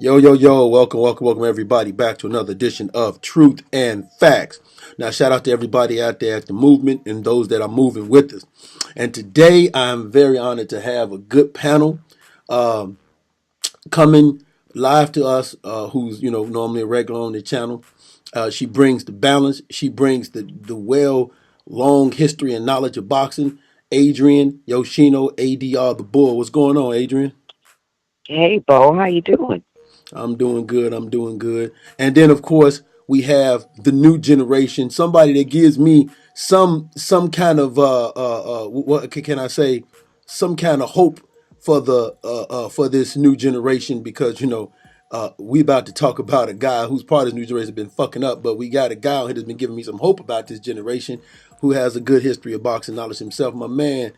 Yo, welcome everybody back to another edition of Truth and Facts. Now, shout out to everybody out there at the movement and those that are moving with us. And today, I'm very honored to have a good panel coming live to us, who's, normally a regular on the channel. She brings the balance. She brings the long history and knowledge of boxing. Adrian Yoshino, ADR the Bull. What's going on, Adrian? Hey, Bo, how you doing? I'm doing good. I'm doing good. And then, of course, we have the new generation. Somebody that gives me some kind of what can I say? Some kind of hope for the for this new generation because we about to talk about a guy who's part of this new generation been fucking up, but we got a guy out here that's been giving me some hope about this generation who has a good history of boxing knowledge himself. My man,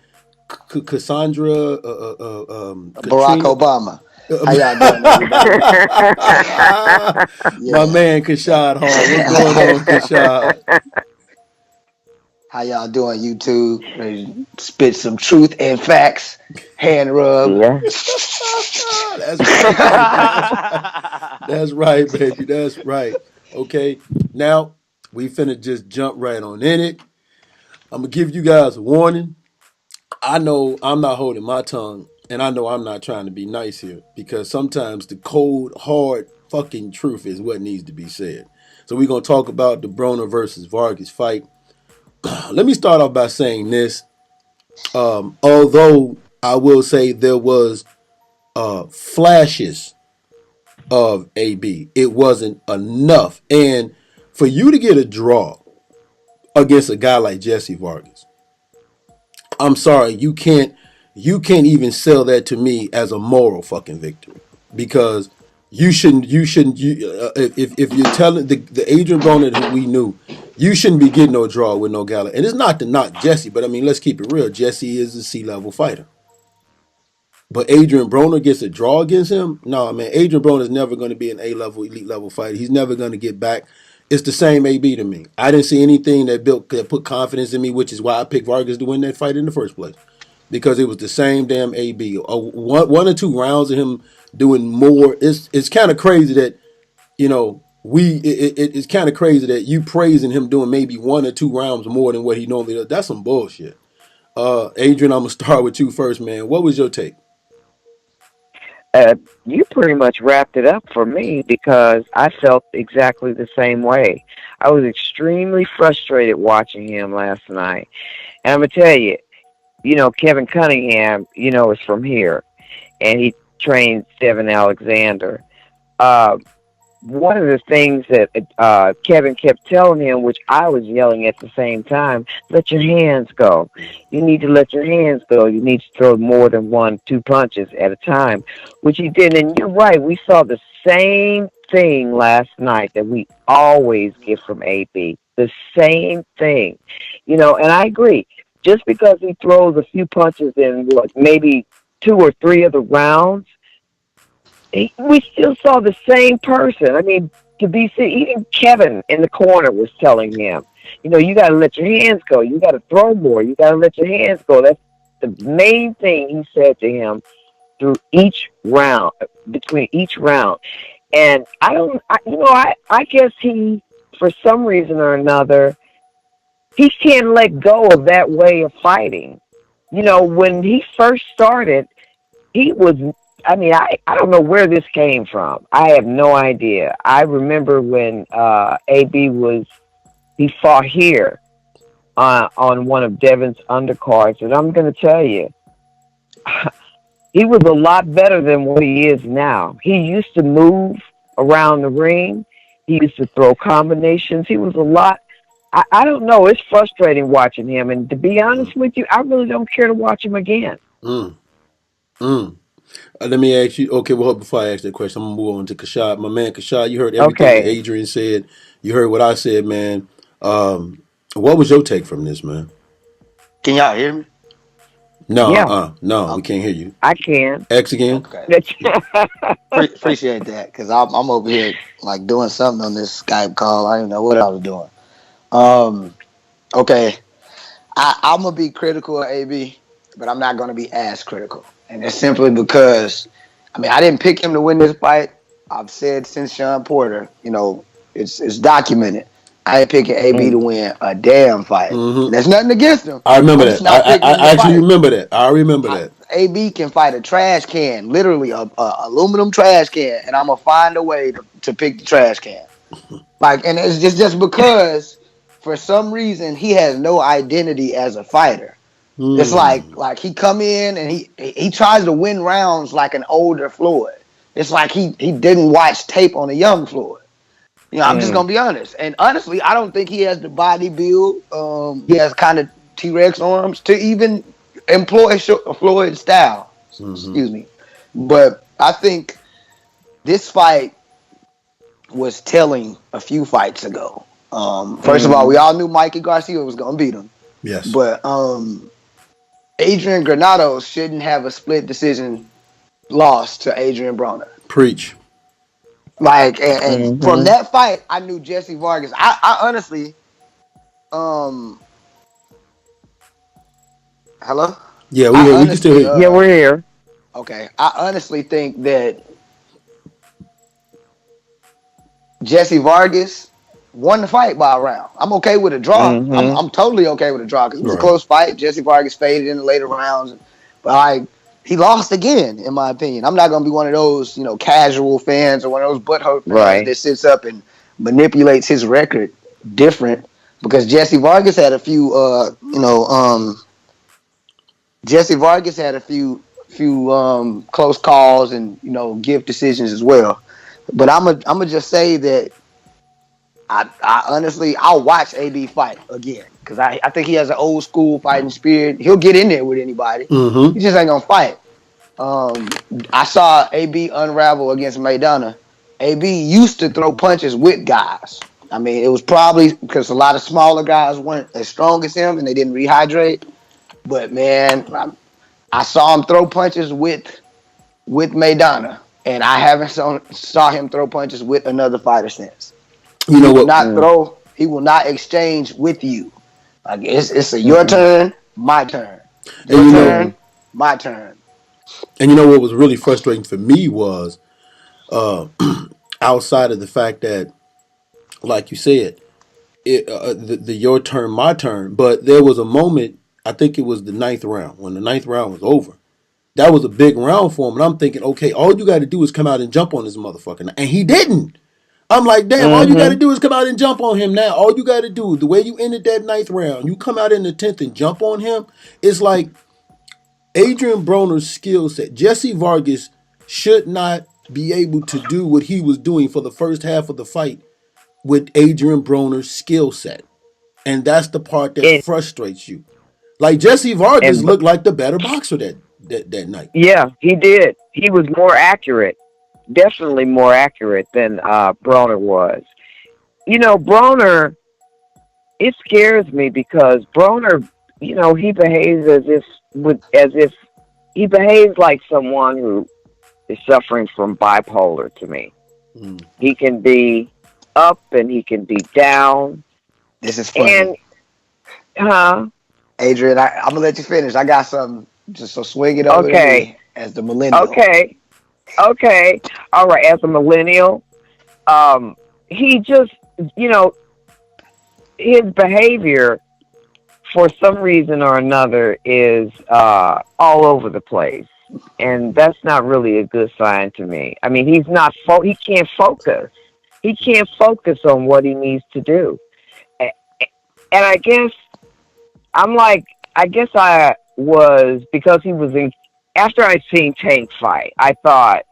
Cassandra, Barack Katrina. Obama. How y'all doing, everybody? My Yeah. man Kashad Hall. What's going on, Kashad? How y'all doing, YouTube? Ready to spit some truth and facts. Hand rub. Yeah. That's right, baby. That's right, baby. That's right. Okay. Now we finna just jump right on in it. I'm gonna give you guys a warning. I know I'm not holding my tongue, and I know I'm not trying to be nice here because sometimes the cold, hard, fucking truth is what needs to be said. So we're gonna talk about the Broner versus Vargas fight. Let me start off by saying this. Although I will say there was flashes of AB, it wasn't enough. And for you to get a draw against a guy like Jesse Vargas, I'm sorry, you can't even sell that to me as a moral fucking victory because if you're telling the Adrian Broner that we knew, you shouldn't be getting no draw with no Gala. And it's not to knock Jesse, but I mean, let's keep it real. Jesse is a C-level fighter. But Adrian Broner gets a draw against him? No, man, Adrian Broner is never going to be an A-level, elite level fighter. He's never going to get back. It's the same AB to me. I didn't see anything that put confidence in me, which is why I picked Vargas to win that fight in the first place. Because it was the same damn AB. One or two rounds of him doing more. It's kind of crazy that, it's kind of crazy that you praising him doing maybe one or two rounds more than what he normally does. That's some bullshit. Adrian, I'm going to start with you first, man. What was your take? You pretty much wrapped it up for me because I felt exactly the same way. I was extremely frustrated watching him last night. And I'm going to tell you, Kevin Cunningham, is from here, and he trained Steven Alexander. One of the things that Kevin kept telling him, which I was yelling at the same time, let your hands go. You need to let your hands go. You need to throw more than 1-2 punches at a time, which he did. And you're right. We saw the same thing last night that we always get from AB. The same thing. And I agree. Just because he throws a few punches in maybe 2 or 3 of the rounds, we still saw the same person. I mean, to be seen, even Kevin in the corner was telling him, you got to let your hands go. You got to throw more. You got to let your hands go. That's the main thing he said to him through each round, between each round. And I guess he, for some reason or another, he can't let go of that way of fighting. When he first started, he was, I don't know where this came from. I have no idea. I remember when AB he fought here on one of Devin's undercards, and I'm going to tell you, he was a lot better than what he is now. He used to move around the ring. He used to throw combinations. He was a lot. I don't know. It's frustrating watching him. And to be honest with you, I really don't care to watch him again. Mm. Mm. Let me ask you. Okay, well, before I ask that question, I'm gonna move on to Kashad. My man, Kashad, you heard everything that Okay. Adrian said. You heard what I said, man. What was your take from this, man? Can y'all hear me? No, Yeah, no, we Okay. can't hear you. I can. X again. Okay. Appreciate that because I'm over here like doing something on this Skype call. I didn't know what I was doing. Um. Okay. I'm gonna be critical of AB, but I'm not gonna be as critical, and it's simply because, I mean, I didn't pick him to win this fight. I've said since Sean Porter, it's documented. I ain't picking AB to Mm, win a damn fight. And Mm-hmm. there's nothing against him. I remember I'm just that. I, not I picking him to I actually fight. remember that. I remember that. AB can fight a trash can, literally a aluminum trash can, and I'm gonna find a way to pick the trash can. Like, and it's just because for some reason he has no identity as a fighter. It's Hmm. like he come in and he tries to win rounds like an older Floyd. It's like he didn't watch tape on a young Floyd. I'm just mm, gonna be honest. And honestly, I don't think he has the body build. He has kind of T-Rex arms to even employ Floyd's style. Hmm. Excuse me. But I think this fight was telling a few fights ago. First of all, we mm. all knew Mikey Garcia was gonna beat him, Yes. but Adrian Granados shouldn't have a split decision loss to Adrian Broner. Preach. Like, and from Mhm. that fight, I knew Jesse Vargas. I honestly, um, hello. Yeah, I we can still honestly, hear you. Yeah, we're here. okay. I honestly think that Jesse Vargas won the fight by a round. I'm okay with a draw. I'm Mhm. I'm totally okay with a draw because it was a Right. close fight. Jesse Vargas faded in the later rounds, but he lost again, in my opinion. I'm not gonna be one of those casual fans or one of those butthurt fans Right. that sits up and manipulates his record different because Jesse Vargas had a few Jesse Vargas had a few close calls and give decisions as well. But I'm gonna just say that I honestly I'll watch AB fight again because I think he has an old school fighting spirit. He'll get in there with anybody. Mm-hmm. He just ain't gonna fight. I saw AB unravel against Maidana. AB used to throw punches with guys. I mean, it was probably because a lot of smaller guys weren't as strong as him and they didn't rehydrate. But man, I saw him throw punches with Maidana, and I haven't saw him throw punches with another fighter since. You He know will what? not Mm, throw. He will not exchange with you. Like it's a your mm, turn, my turn, And your you know, mm. turn, my turn. what was really frustrating for me was uh, outside of the fact that, like you said, the your turn, my turn. But there was a moment. I think it was the ninth round when the ninth round was over. That was a big round for him, and I'm thinking, okay, all you got to do is come out and jump on this motherfucker, and he didn't. I'm like, damn, all you got to Mhm. do is come out and jump on him now. All you got to do, the way you ended that ninth round, you come out in the 10th and jump on him. It's like Adrian Broner's skill set. Jesse Vargas should not be able to do what he was doing for the first half of the fight with Adrian Broner's skill set. And that's the part that And frustrates you. Like Jesse Vargas and looked like the better boxer that night. yeah, he did. He was more accurate. Definitely more accurate than Broner was. Broner, it scares me because Broner, he behaves as if he behaves like someone who is suffering from bipolar to me. Mm. He can be up and he can be down. This is funny, And huh? Adrian. I'm gonna let you finish. I got something. Just so swing it over to Okay. me as the millennial. Okay. Okay. All right. As a millennial, um, he just, you know, his behavior for some reason or another is all over the place, and that's not really a good sign to me. I mean, he's not he can't focus. He can't focus on what he needs to do. A- And I guess I'm like, I guess I was because he was in. After I'd seen Tank fight, I thought,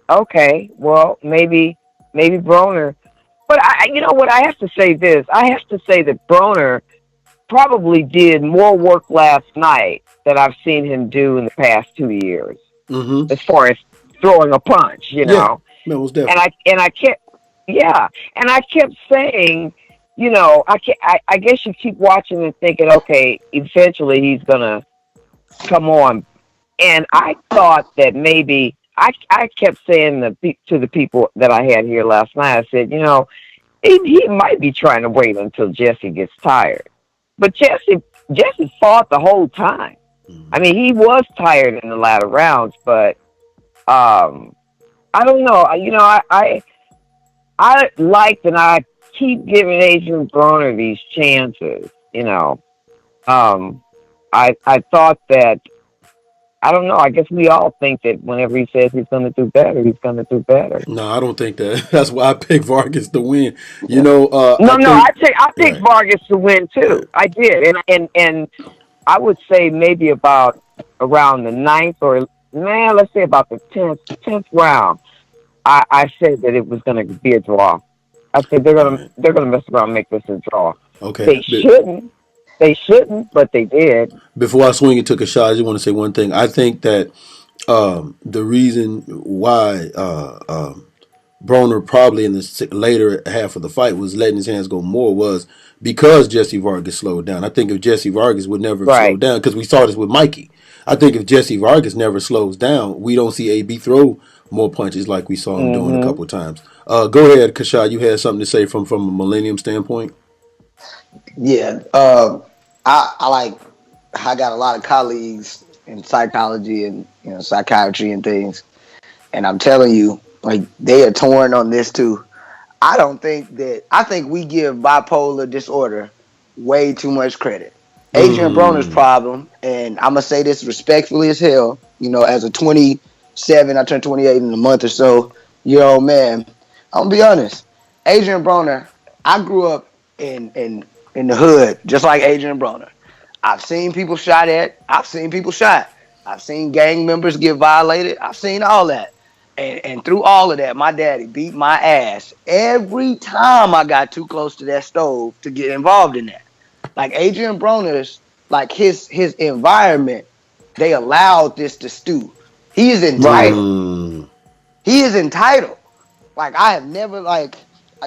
okay, well, maybe Broner. But you know what? I have to say this. I have to say that Broner probably did more work last night than I've seen him do in the past 2 years. Mm-hmm. as far as throwing a punch, Yeah. No, most definitely. And I kept, yeah, and I kept saying, I guess you keep watching and thinking, okay, eventually he's gonna come on. And I thought that maybe I kept saying to the people that I had here last night, I said, he might be trying to wait until Jesse gets tired, but Jesse fought the whole time. I Mm-hmm. mean, he was tired in the latter rounds, but um, I don't know. I liked and I keep giving Adrian Broner these chances. Um, I thought that I don't know. I guess we all think that whenever he says he's going to do better, he's going to do better. No, I don't think that. That's why I picked Vargas to win. I No, no, think I picked right. Vargas to win Right. too. I did, and I would say maybe about around the ninth or man, let's say about the tenth round. I said that it was going to be a draw. I said All right. they're gonna mess around and make this a draw. Okay. They shouldn't. They shouldn't, but they did. Before I swing and took a shot, I just want to say one thing. I think that the reason why Broner probably in the later half of the fight was letting his hands go more was because Jesse Vargas slowed down. I think if Jesse Vargas would never have Right. slowed down, because we saw this with Mikey. I think if Jesse Vargas never slows down, we don't see AB throw more punches like we saw him doing a Mm-hmm. couple of times. Go ahead, Kashad. You had something to say from a Millennium standpoint? Yeah. I like. I got a lot of colleagues in psychology and psychiatry and things, and I'm telling you, like they are torn on this too. I don't think that. I think we give bipolar disorder way too much credit. Adrian Broner's Mm. problem, and I'm gonna say this respectfully as hell. As a 27, I turned 28 in a month or so. Man, I'm gonna be honest. Adrian Broner, I grew up in the hood, just like Adrian Broner. I've seen people shot at. I've seen people shot. I've seen gang members get violated. I've seen all that. And through all of that, my daddy beat my ass every time I got too close to that stove to get involved in that. Like Adrian Broner's, like his environment, they allowed this to stew. He is Right. entitled. Mm. He is entitled. Like I have never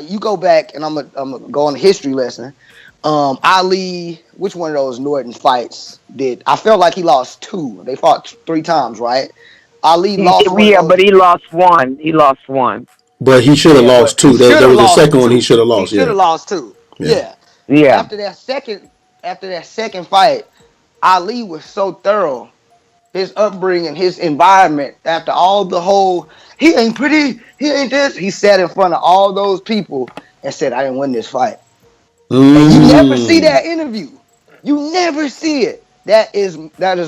you go back and I'm gonna go on a history lesson. Ali, which one of those Norton fights did? I felt like he lost two. They fought three times, right? Ali lost one of Yeah, but those. he lost one. He lost one. But he should have Yeah, lost but he two. There, should there have was a lost second one he two. should have He lost. should Yeah. have lost two. Yeah. Yeah. Yeah. After that second fight, Ali was so thorough. His upbringing, his environment, after all the whole, he ain't pretty, he ain't this. He sat in front of all those people and said, "I didn't win this fight." And you never see Mm. that interview. You never see it. That is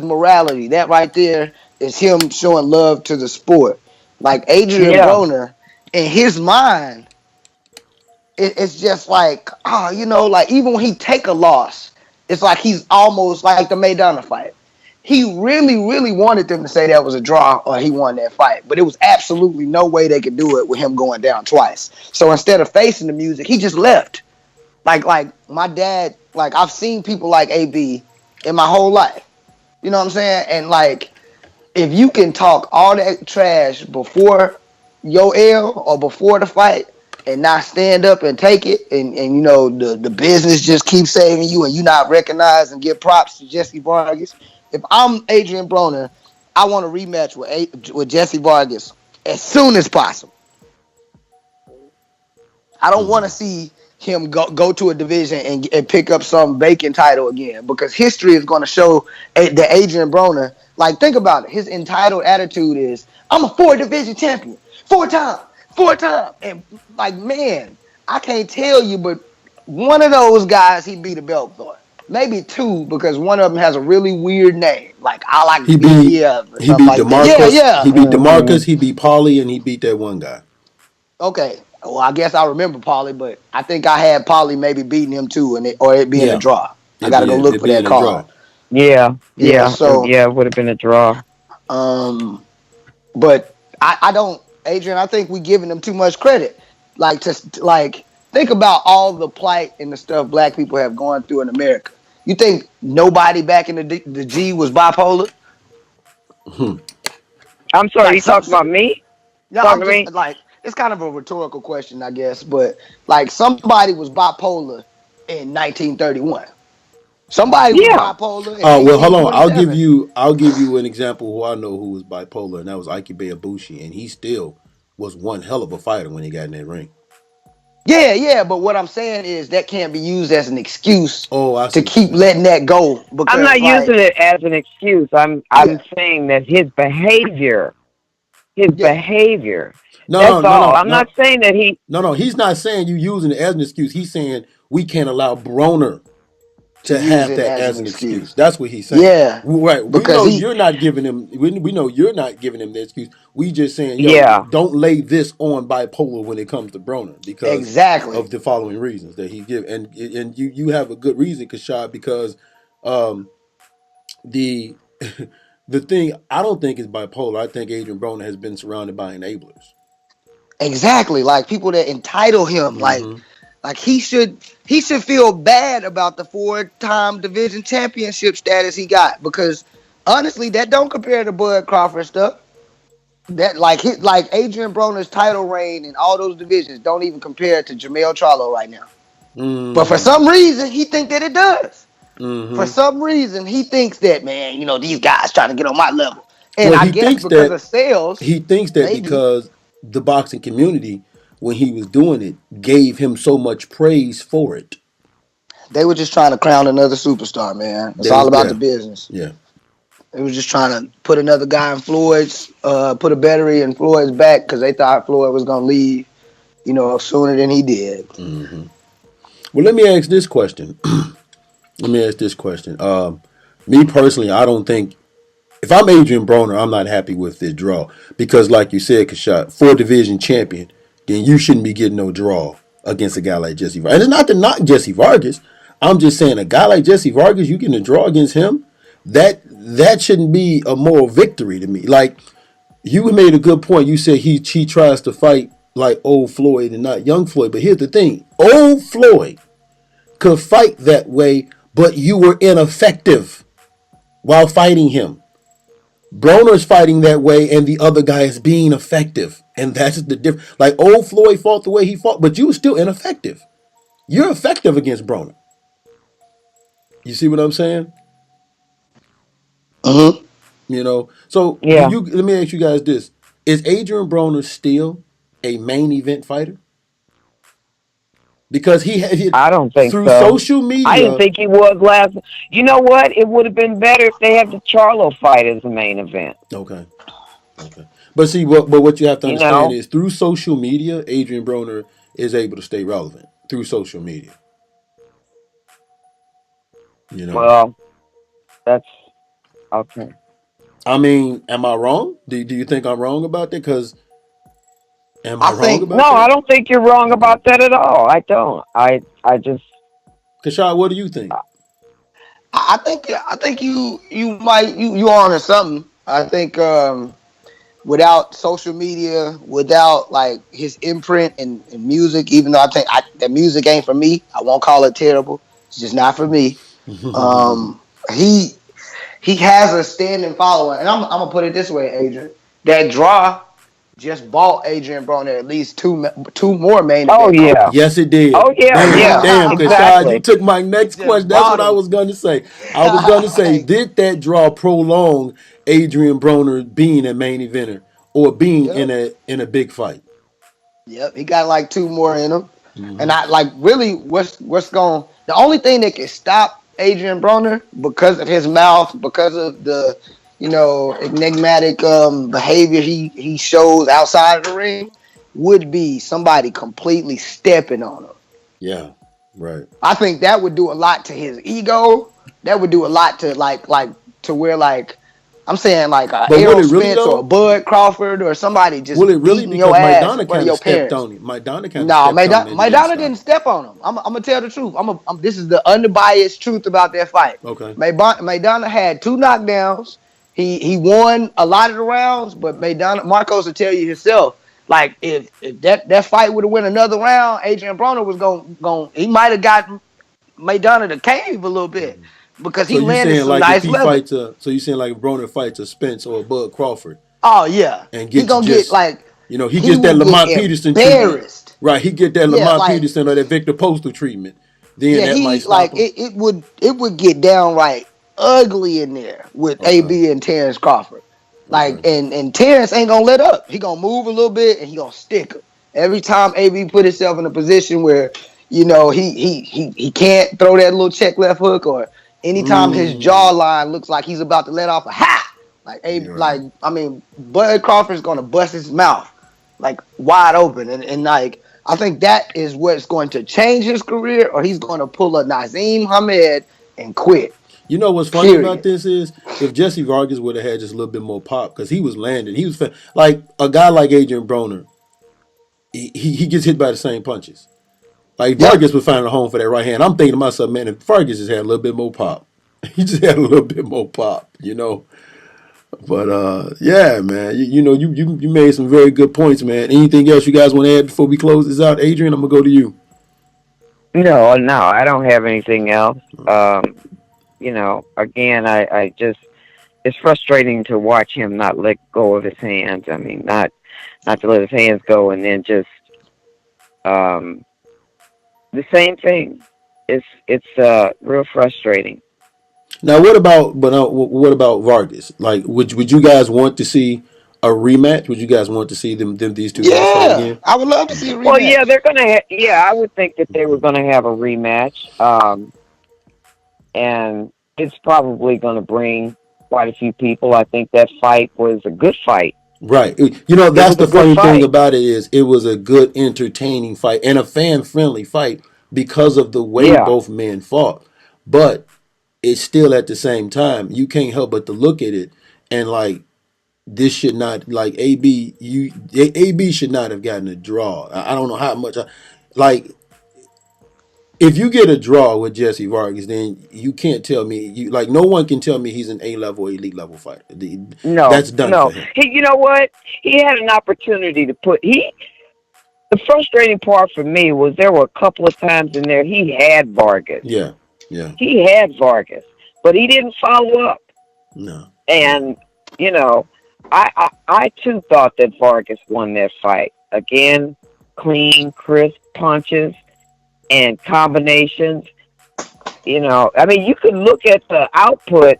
morality. That right there is him showing love to the sport. Like Adrian Yeah. Broner, in his mind, it's just like, like even when he take a loss, it's like he's almost like the Maidana fight. He really, really wanted them to say that was a draw or he won that fight, but it was absolutely no way they could do it with him going down twice. So instead of facing the music, he just left. Like my dad, like I've seen people like AB in my whole life. You know what I'm saying? And like if you can talk all that trash before your L or before the fight and not stand up and take it and the business just keeps saving you and you not recognize and give props to Jesse Vargas. If I'm Adrian Broner, I want a rematch with Jesse Vargas as soon as possible. I don't want to see him go to a division and pick up some vacant title again because history is going to show that Adrian Broner, like, think about it. His entitled attitude is, I'm a 4 division champion. 4 times. 4 times. And, like, man, I can't tell you, but one of those guys he beat a belt for. Maybe two because one of them has a really weird name. Like, I like He beat BBF or he something beat like that. Yeah, Demarcus. yeah. He beat Mm-hmm. Demarcus. He beat Paulie, and he beat that one guy. Okay. Well, I guess I remember Paulie, but I think I had Paulie maybe beating him too, or it being a Yeah, draw. I got to go look it for that being a card. draw. Yeah. Yeah. Yeah. So, Yeah. It would have been a draw. um, but I don't, Adrian. I think we giving him too much credit. Think about all the plight and the stuff Black people have gone through in America. You think nobody back in the G was bipolar? I'm sorry, Like you talking about me? no, Talking I'm to just me? like it's kind of a rhetorical question, I guess. But like somebody was bipolar in 1931. Somebody was Yeah. bipolar in Well, hold on. I'll give 1827. you. I'll give you an example who I know who was bipolar, and that was Ike Ibushi, and he still was one hell of a fighter when he got in that ring. Yeah, yeah. But what I'm saying is that can't be used as an excuse Oh, I to see what you're keep saying. letting that go I'm because, not like, using it as an excuse. I'm yeah, saying that his yeah, behavior. No, That's no, no, all. no, I'm not no, saying that he. no. He's not saying you using it as an excuse. He's saying we can't allow Broner to to use have it that as as an an excuse. excuse. That's what he's saying. Yeah, Right. We because know he you're not giving him. We know you're not giving him the excuse. We just saying, yo, Yeah. don't lay this on bipolar when it comes to Broner because exactly, of the following reasons that he give, and you have a good reason, Kashad, because um, the the thing I don't think is bipolar. I think Adrian Broner has been surrounded by enablers. exactly. Like people that entitle him, Mm-hmm. like he should feel bad about the 4-time division championship status he got because honestly, that don't compare to Bud Crawford stuff. That like Adrian Broner's title reign in all those divisions don't even compare to Jamel Charlo right now. But for Mm-hmm. some reason, he think that it does. For Mm-hmm. some reason, he thinks that, man, these guys trying to get on my level. And Well, I guess because of sales, he thinks that maybe because the boxing community, when he was doing it, gave him so much praise for it. they were just trying to crown another superstar, man. It's They all was about the yeah, business. yeah. They was just trying to put another guy in Floyd's, put a battery in Floyd's back because they thought Floyd was going to leave, sooner than he did. Mm-hmm. Well, let me ask this question. Let me ask this question. Me personally, I don't think if I'm Adrian Broner, I'm not happy with this draw because, like you said, Kashad, 4 division champion, then you shouldn't be getting no draw against a guy like Jesse Vargas. And it's not to knock Jesse Vargas. I'm just saying a guy like Jesse Vargas, you getting a draw against him, that shouldn't be a moral victory to me. Like you made a good point. You said he tries to fight like old Floyd and not young Floyd. But here's the thing: old Floyd could fight that way, but you were ineffective while fighting him. Broner's fighting that way, and the other guy is being effective, and that's the difference. Like old Floyd fought the way he fought, but you were still ineffective. You're effective against Broner. You see what I'm saying? Mm-hmm. So do Yeah. you? Let me ask you guys this: is Adrian Broner still a main event fighter? Because he had I don't think through so. social I didn't media. think he was last. You know what? It would have been better if they had the Charlo fight as the main event. Okay, okay. But see, what you have to You understand know. is through social media, Adrian Broner is able to stay relevant through social media. You know, Well, that's okay. I mean, am I wrong? Do you think I'm wrong about that? Because am I I wrong think No, about I that? don't think you're wrong Okay, about that at all. I don't. I just. Kashad, what do you think? I think you might you on to something. I think without social media, without like his imprint and music, even though I think that music ain't for me, I won't call it terrible. It's just not for me. Um, he he has a standing following, and I'm gonna put it this way, Adrian. That draw just bought Adrian Broner at least two more main Oh event yeah. cards. Yes, it did. Oh yeah. Damn, Yeah. damn, Kashad, you Exactly. took my It next question. just That's bought what I him. was going to say. I was going to say, Like, did that draw prolong Adrian Broner being a main eventer or being yep. in a big fight? Yep, he got like two more in him. And Hmm. I like really what's going the only thing that can stop Adrian Broner because of his mouth, because of the enigmatic behavior he shows outside of the ring would be somebody completely stepping on him. Yeah, right. I think that would do a lot to his ego. That would do a lot to like to where like I'm saying like a But will Errol it really Spence or a though? Bud Crawford or somebody Will it just really? beating your Because ass in Maidana front of kind of your stepped parents. on him. Maidana kind of No, stepped on it and didn't Maidana stop. didn't step on him. I'm gonna tell the truth. This is the unbiased truth about that fight. Okay. Maidana had two knockdowns. He won a lot of the rounds, but Maidana Marcos will tell you himself. Like if that fight would have went another round, Adrian Broner was going he might have got Maidana to cave a little bit because So he you landed saying some like if nice he leather. fights so you saying like if Broner fights a Spence or a Bud Crawford, Oh yeah, and he gets gonna get just, like he he gets that will get Lamont Peterson treatment. embarrassed. Right, he get that Yeah, Lamont like Peterson or that Victor Postal treatment. Then yeah, that might he stop like him. it would get downright ugly in there with Okay. AB and Terrence Crawford. Like Okay. and Terrence ain't gonna let up. He gonna move a little bit and he gonna stick him. Every time AB put himself in a position where he can't throw that little check left hook, or anytime his Mm, jawline looks like he's about to let off a ha, you're right. Bud Crawford's gonna bust his mouth like wide open, and like I think that is what's going to change his career, or he's going to pull a Nazim Hamed and quit. You know what's funny about Period. this is if Jesse Vargas would have had just a little bit more pop because he was landing. He was like a guy like Adrian Broner. He gets hit by the same punches. Like Yep. Vargas was finding a home for that right hand. I'm thinking to myself, man, if Vargas just had a little bit more pop, he just had a little bit more pop. But yeah, man, you made some very good points, man. Anything else you guys want to add before we close this out, Adrian? I'm gonna go to you. No, no, I don't have anything else. Again, I just it's frustrating to watch him not let go of his hands. I mean, not to let his hands go, and then just um, the same thing. It's real frustrating. Now, what about Vargas? Like, would you guys want to see a rematch? Would you guys want to see these two guys fight Yeah, again? I would love to see a Well, yeah, rematch. they're gonna. Yeah, I would think that they were gonna have a rematch, and it's probably gonna bring quite a few people. I think that fight was a good fight. Right. It That's was a the good funny thing fight. about it is it was a good, entertaining fight and a fan friendly fight because of the way Yeah. both men fought. But it's still at the same time you can't help but to look at it and like this should not like AB should not have gotten a draw. I don't know how much like if you get a draw with Jesse Vargas, then you can't tell me you like no one can tell me he's an A level, elite level fighter. No, That's done for no. him. You know what? He had an opportunity to put. The frustrating part for me was there were a couple of times in there he had Vargas. Yeah, yeah, He had Vargas, but he didn't follow up. no, no. And you know, I too thought that Vargas won that fight. Again, clean, crisp punches and combinations. I mean, you could look at the output,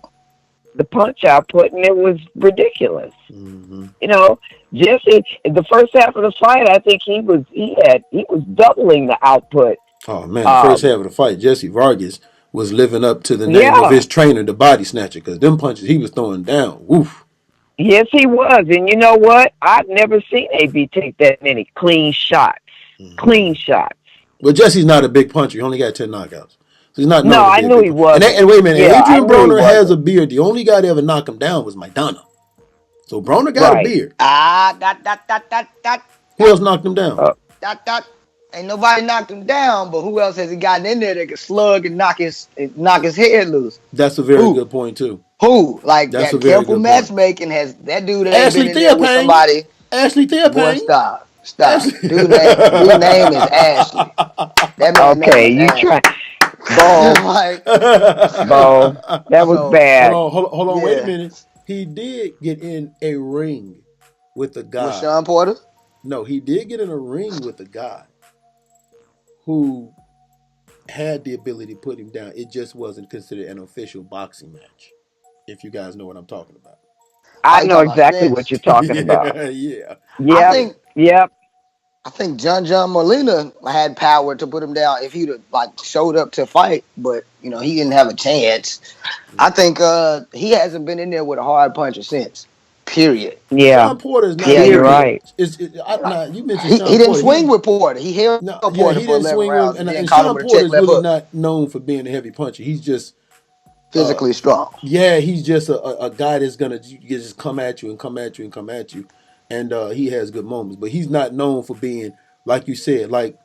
the punch output, and it was ridiculous. Hmm. You know, Jesse, in the first half of the fight, I think he was doubling the output. Oh man, the first Um, half of the fight, Jesse Vargas was living up to the name of yeah, his trainer, the Body Snatcher, because them punches he was throwing down. Woof. yes, he was. And you know what? I've never seen AB take that many clean shots. Hmm. Clean shots. But Jesse's not a big puncher. He only got 10 knockouts, so he's not No, known to I be a knew big he puncher. wasn't. And wait a minute, Yeah, I Adrian knew he Broner has a wasn't. beard. The only guy to ever knock him down was Maidana. So Broner got a Right. beard. That Who else knocked him down? Uh, that. Ain't nobody knocked him down, but who else has he gotten in there that can slug and knock his head loose? That's a very Who? good point too. Who? Like That's a that very careful good point. matchmaking has that dude ain't been Ashley in there with Theophane. somebody. Ashley Boy, Theophane. stop. Stop. Ashley. Dude name is Ashley. That man name okay, is you try, Ashley. Bo, Like Bo. That was so bad. Hold on, wait a yeah. minute. He did get in a ring with a With guy. Sean Porter. No, he did get in a ring with a guy who had the ability to put him down. It just wasn't considered an official boxing match. If you guys know what I'm talking about. Oh, I you know talking about exactly what Spence? you're talking about. Yeah, yeah, I Yep, yeah. think yep. I think John Molina had power to put him down if he'd have like showed up to fight, but he didn't have a chance. I think he hasn't been in there with a hard puncher since. Period. Yeah, Sean Porter is not yeah. You're known for. Period. right. Now you mentioned He Sean didn't Porter. swing with Porter. He held No, yeah, Porter he for didn't 11 swing with him, rounds and then and caught him Sean with a Porter check is left really hook. not known for being a heavy puncher. He's just, uh, Physically strong. yeah, he's just a guy that's gonna just come at you and come at you and come at you, and he has good moments, but he's not known for being like you said, like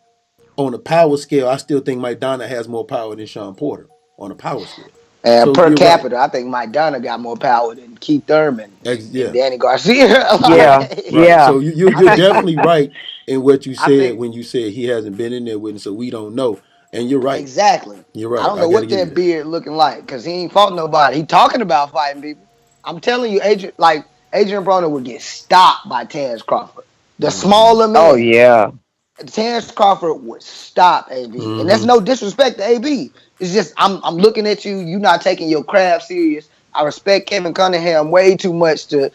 on a power scale. I still think Mike Donna has more power than Sean Porter on a power scale. And So per you're right. capita, I think Mike Donner got more power than Keith Thurman and Yeah, Danny Garcia. yeah, Yeah, Like, right. yeah. So I you're think definitely right in what you I said think when you said he hasn't been in there with him, so we don't know. And you're right. exactly. You're I right. don't I know got to what give you that that. beard looking like because he ain't fought nobody. He talking about fighting people. I'm telling you, Adrian. Like Adrian Broner would get stopped by Terrence Crawford. The Mm-hmm. smaller Oh men. yeah. Terrence Crawford would stop AB, and that's Mm-hmm. no disrespect to AB. It's just I'm looking at you. You not taking your craft serious. I respect Kevin Cunningham way too much to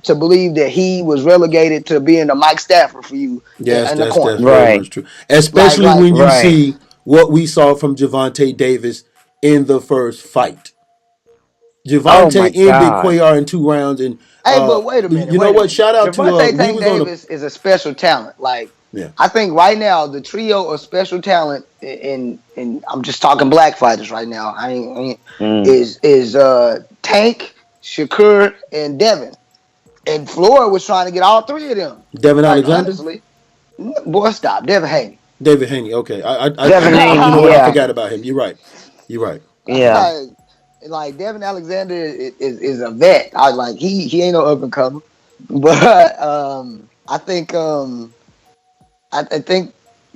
believe that he was relegated to being a Mike Stafford for you Yes, in the that's corner. very Right. much true. Like Especially like when you Right. see what we saw from Javante Davis in the first fight. Oh my Javante ended God. Cuellar in 2 rounds, and Hey, but wait a minute, you know wait a what? minute. Shout out to Javante we Tank was on a Davis is a special talent. Like yeah. I think right now the trio of special talent in I'm just talking black fighters right now. I ain't Mm. is Tank, Shakur, and Devin. And Floyd was trying to get all three of them. Devin Like Alexander, honestly, boy, stop. Devin Haney. David Haney. Okay, Devin you know Haney. what? I Yeah. forgot about him. You're right. You're right. You're Yeah. right. like Devin Alexander is a vet. I was like he ain't no up and comer, but I think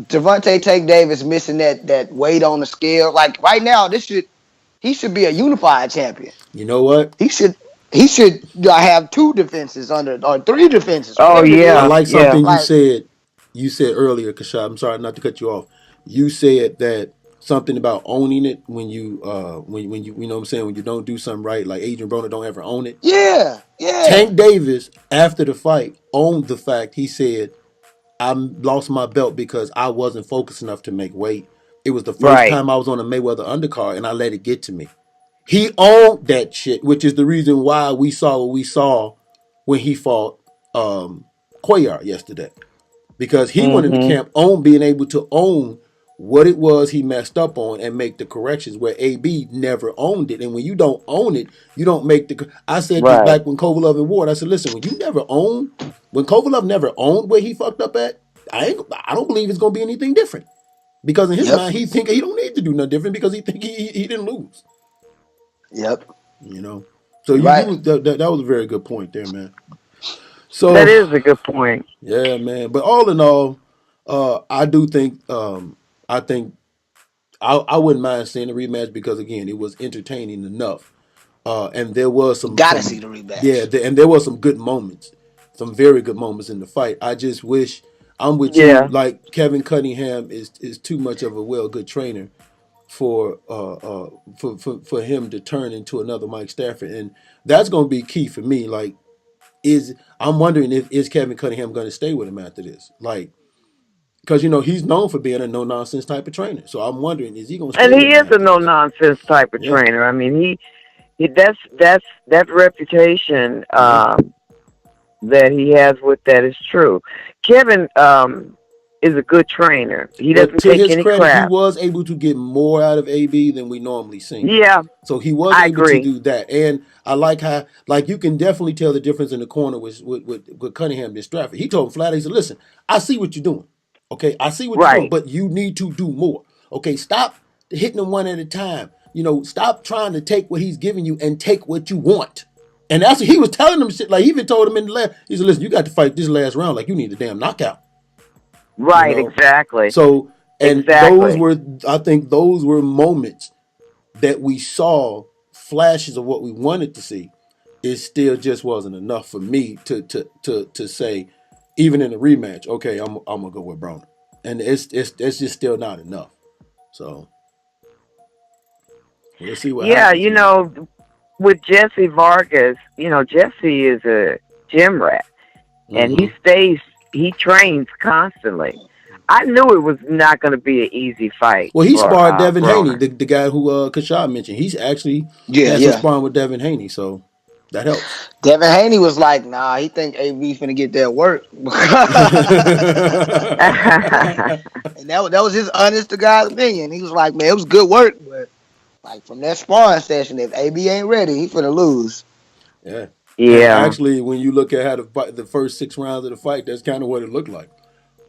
Javante Tank Davis missing that weight on the scale. Like right now, he should be a unified champion. You know what? He should he should have two defenses under or three defenses, Oh whatever it I yeah. is. like Yeah. something you Like said. You said earlier, Kashad. I'm sorry not to cut you off. You said that something about owning it when you know what I'm saying, when you don't do something right, like Adrian Broner don't ever own it. yeah, yeah, Tank Davis after the fight owned the fact. He said, "I lost my belt because I wasn't focused enough to make weight. It was the first Right. time I was on a Mayweather undercard and I let it get to me." He owned that shit, which is the reason why we saw what we saw when he fought Cuellar yesterday. Because he went into Mhm. camp on being able to own what it was he messed up on and make the corrections where AB never owned it. And when you don't own it, you don't make the. I said this Right. back when Kovalov and Ward. I said, listen, when Kovalov never owned where he fucked up at, I don't believe it's gonna be anything different. Because in his yep, mind, he think he don't need to do nothing different because he think he didn't lose. yep. You know, so You're you right. was that was a very good point there, man. That So is a good point. yeah, man. But all in all, I do think I think I wouldn't mind seeing a rematch because again, it was entertaining enough, and there was You gotta see some the yeah, rematch. and there was some good moments, some very good moments in the fight. I just wish I'm with you. Yeah. Like Kevin Cunningham is too much of a good trainer for for him to turn into another Mike Stafford, and that's going to be key for me. Like, is I'm wondering if is Kevin Cunningham going to stay with him after this? Like, because he's known for being a no nonsense type of trainer, so I'm wondering is he going to And stay he with him is a after no this? nonsense type of Yeah, trainer. I mean, he that's that reputation yeah. that he has with that is true. Kevin is a good trainer. He But doesn't to take his any credit, he crap. was able to get more out of AB than we normally seen. Yeah, So he was I able to agree. do that, and I like how, like, you can definitely tell the difference in the corner with Cunningham and Stratford. He told him flat, he said, "Listen, I see what you're doing. Okay, I see what you're doing, Right. but you need to do more. Okay, stop hitting them one at a time. Stop trying to take what he's giving you and take what you want." And that's what he was telling them shit. Like he even told him in the last, he said, "Listen, you got to fight this last round like you need a damn knockout." You Right, know, exactly. so and Exactly. I think those were moments that we saw flashes of what we wanted to see. It still just wasn't enough for me to say, even in a rematch, okay, I'm gonna go with Broner, and it's just still not enough. So we'll see what Yeah, happens, man. with Jesse Vargas, Jesse is a gym rat and Mm-hmm. he trains constantly. I knew it was not going to be an easy fight Well, he for sparred Devin Haney, Broner. the guy who Kashad mentioned. He's actually Yeah, had some yeah. sparring with Devin Haney, so that helps. Devin Haney was like, nah, he think AB finna get that work. And that was his honest to God opinion. He was like, man, it was good work, but like from that sparring session, if AB ain't ready, he finna lose. Yeah. And Yeah. actually, when you look at how the first 6 rounds of the fight, that's kind of what it looked like.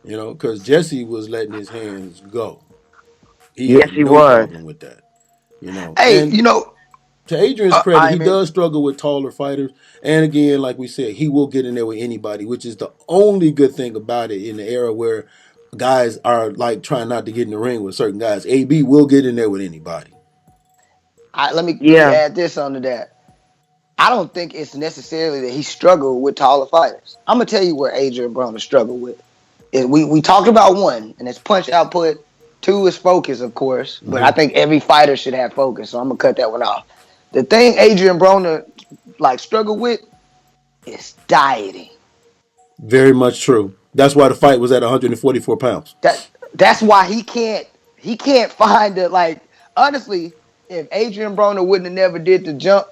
Because Jesse was letting his hands go. He Yes, had he no was. problem with that. Hey, And to Adrian's credit, I he mean, does struggle with taller fighters. And again, like we said, he will get in there with anybody, which is the only good thing about it in the era where guys are like trying not to get in the ring with certain guys. AB will get in there with anybody. let me Yeah. add this onto that. I don't think it's necessarily that he struggled with taller fighters. I'm gonna tell you where Adrian Broner struggled with. We talked about one, and it's punch output. Two is focus, of course, but I think every fighter should have focus. So I'm gonna cut that one off. The thing Adrian Broner like struggled with is dieting. Very much true. That's why the fight was at 144 pounds. That's why he can't find the like. Honestly, if Adrian Broner wouldn't have never did the jump,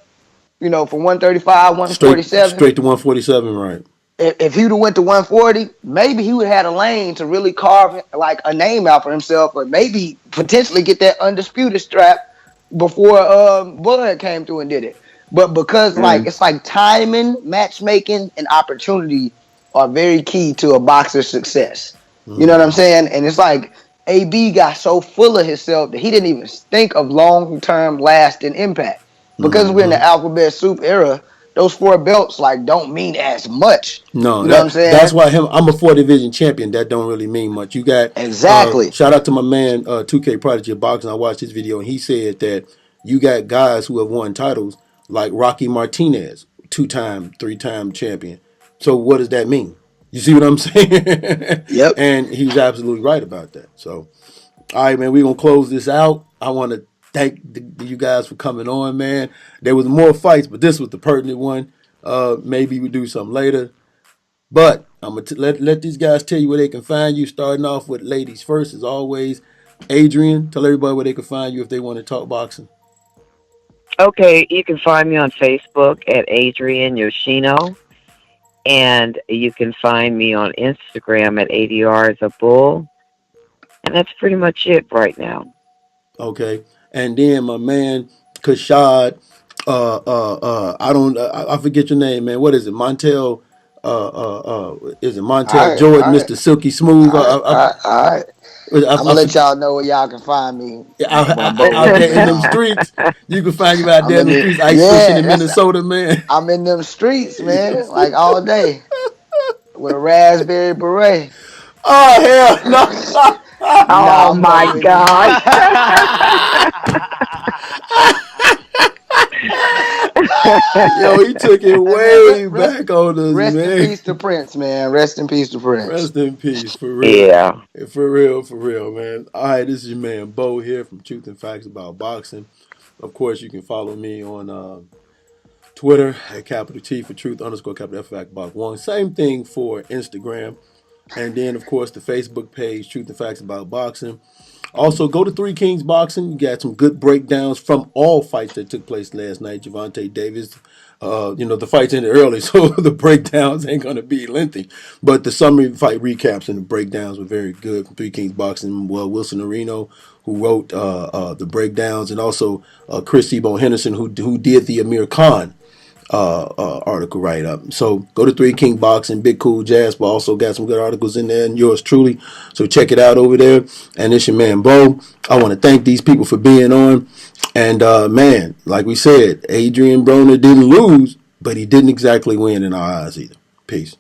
from 135, Straight 147, to 147, right? if he would have went to 140, maybe he would have had a lane to really carve like a name out for himself, or maybe potentially get that undisputed strap before Bud came through and did it. But because it's like timing, matchmaking, and opportunity are very key to a boxer's success. You know what I'm saying? And it's like AB got so full of himself that he didn't even think of long-term lasting impact. Because we're in the alphabet soup era, those 4 belts like don't mean as much. No, You know what I'm that's saying? why I'm a 4 division champion. That don't really mean much. You got Exactly. shout out to my man 2K Prodigy of Boxing. I watched his video and he said that you got guys who have won titles like Rocky Martinez, 2-time, 3-time champion. So what does that mean? You see what I'm saying? Yep. And he's absolutely right about that. So, all right, man, we're gonna close this out. I want to thank you guys for coming on, man. There was more fights, but this was the pertinent one. Maybe we do something later. But I'm gonna let these guys tell you where they can find you. Starting off with ladies first, as always. Adrian, tell everybody where they can find you if they want to talk boxing. Okay, you can find me on Facebook at Adrian Yoshino, and you can find me on Instagram at ADR as a bull, and that's pretty much it right now. Okay, and then my man Kashad. I don't. I forget your name, man. What is it? Montel. Is it All Montel right. Jordan, All right. Mr. Silky Smooth? All right. All right. All right. I'm gonna I let forget. y'all know where y'all can find me by Out Bo. there in them streets, you can find you out I'm there in in them the streets, ice fishing yeah. in Minnesota, man. I'm in them streets, man, like all day with a raspberry beret. Oh hell no! Nah, Oh I'm my fucking with you. gosh. Yo, he took it Hey man, way back on us, rest in man. peace to Prince, man. Rest in peace to Prince. Rest in peace, for real. Yeah. For real, man. All right, this is your man Bo here from Truth and Facts About Boxing. Of course, you can follow me on Twitter at capital T for Truth _ capital F Fact Box One. Same thing for Instagram. And then, of course, the Facebook page, Truth and Facts About Boxing. Also, go to Three Kings Boxing. You got some good breakdowns from all fights that took place last night. Javante Davis, the fights ended early, so the breakdowns ain't going to be lengthy. But the summary fight recaps and the breakdowns were very good from Three Kings Boxing. Well, Wilson Areno, who wrote the breakdowns, and also Chris Ebo Henderson, who did the Amir Khan article write up. So go to Three King Boxing, Big Cool Jazz, but also got some good articles in there, and yours truly. So check it out over there. And it's your man Bo. I want to thank these people for being on. And man, like we said, Adrian Broner didn't lose, but he didn't exactly win in our eyes either. Peace.